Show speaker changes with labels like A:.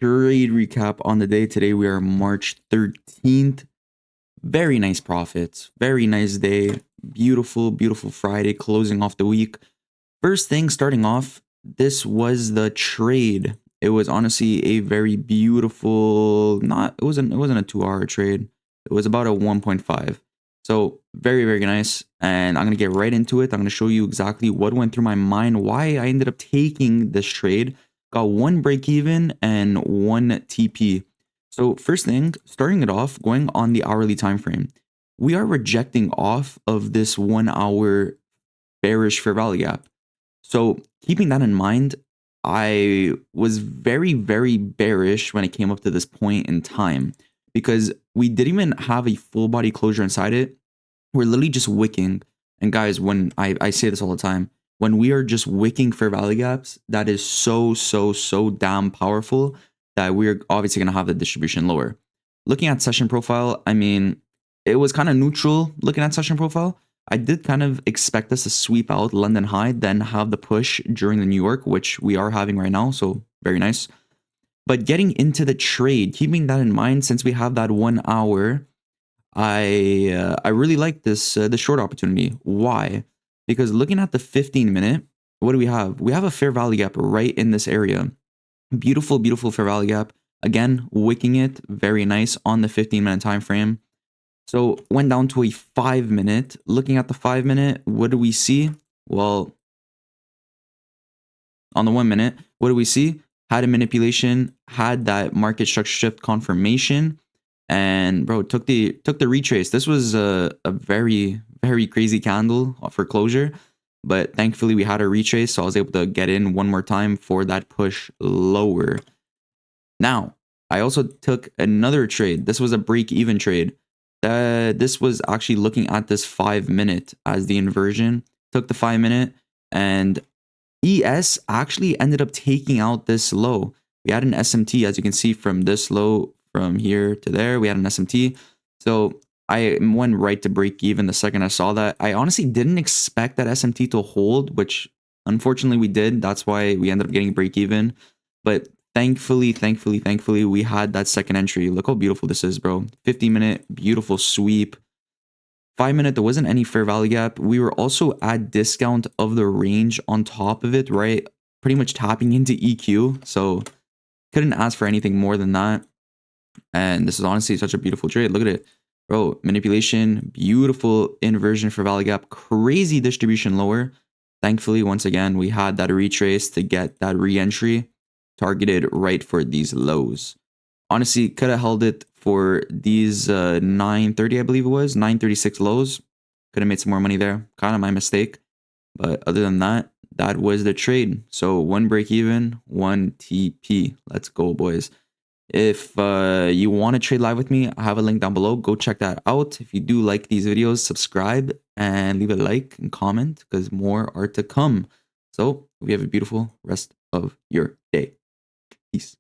A: trade recap on the day. Today we are March 13th. Very nice profits. Very nice day. Beautiful, beautiful Friday closing off the week. First thing starting off, this was the trade. It was honestly a very beautiful, it wasn't a 2-hour trade. It was about a 1.5. So very, very nice. And I'm going to get right into it. I'm going to show you exactly what went through my mind, why I ended up taking this trade. Got one break even and one TP. So first thing, starting it off, going on the hourly time frame, we are rejecting off of this 1 hour bearish fair value gap. So keeping that in mind, I was very, very bearish when it came up to this point in time because we didn't even have a full body closure inside it. We're literally just wicking. And guys, when I say this all the time, when we are just wicking fair value gaps, that is so damn powerful that we're obviously going to have the distribution lower. Looking at session profile, I mean, it was kind of neutral looking at session profile. I did kind of expect us to sweep out London high, then have the push during the New York, which we are having right now. So very nice. But getting into the trade, keeping that in mind, since we have that 1 hour, I really like this the short opportunity. Why? Because looking at the 15-minute, what do we have? We have a fair value gap right in this area. Beautiful, beautiful fair value gap. Again, wicking it, very nice on the 15-minute time frame. So went down to a 5-minute. Looking at the 5-minute, what do we see? Well, on the 1 minute, what do we see? Had a manipulation, had that market structure shift confirmation, and bro, took the retrace. This was a very, very crazy candle for closure, but thankfully we had a retrace, so I was able to get in one more time for that push lower. Now, I also took another trade. This was a break-even trade. This was actually looking at this 5-minute as the inversion. Took the 5-minute, and ES actually ended up taking out this low. We had an SMT, as you can see from this low from here to there. We had an SMT. So I went right to break even the second I saw that. I honestly didn't expect that SMT to hold, which unfortunately we did. That's why we ended up getting break even. But thankfully, we had that second entry. Look how beautiful this is, bro. 50-minute, beautiful sweep. 5-minute, there wasn't any fair value gap. We were also at discount of the range on top of it, right? Pretty much tapping into EQ. So couldn't ask for anything more than that. And this is honestly such a beautiful trade. Look at it. Bro, manipulation, beautiful inversion for value gap, crazy distribution lower. Thankfully, once again, we had that retrace to get that re-entry targeted right for these lows. Honestly, could have held it for these 930, I believe it was, 936 lows. Could have made some more money there. Kind of my mistake. But other than that, that was the trade. So one break even, one TP. Let's go, boys. If you want to trade live with me, I have a link down below. Go check that out. If you do like these videos, subscribe and leave a like and comment because more are to come. So we have a beautiful rest of your day. Peace.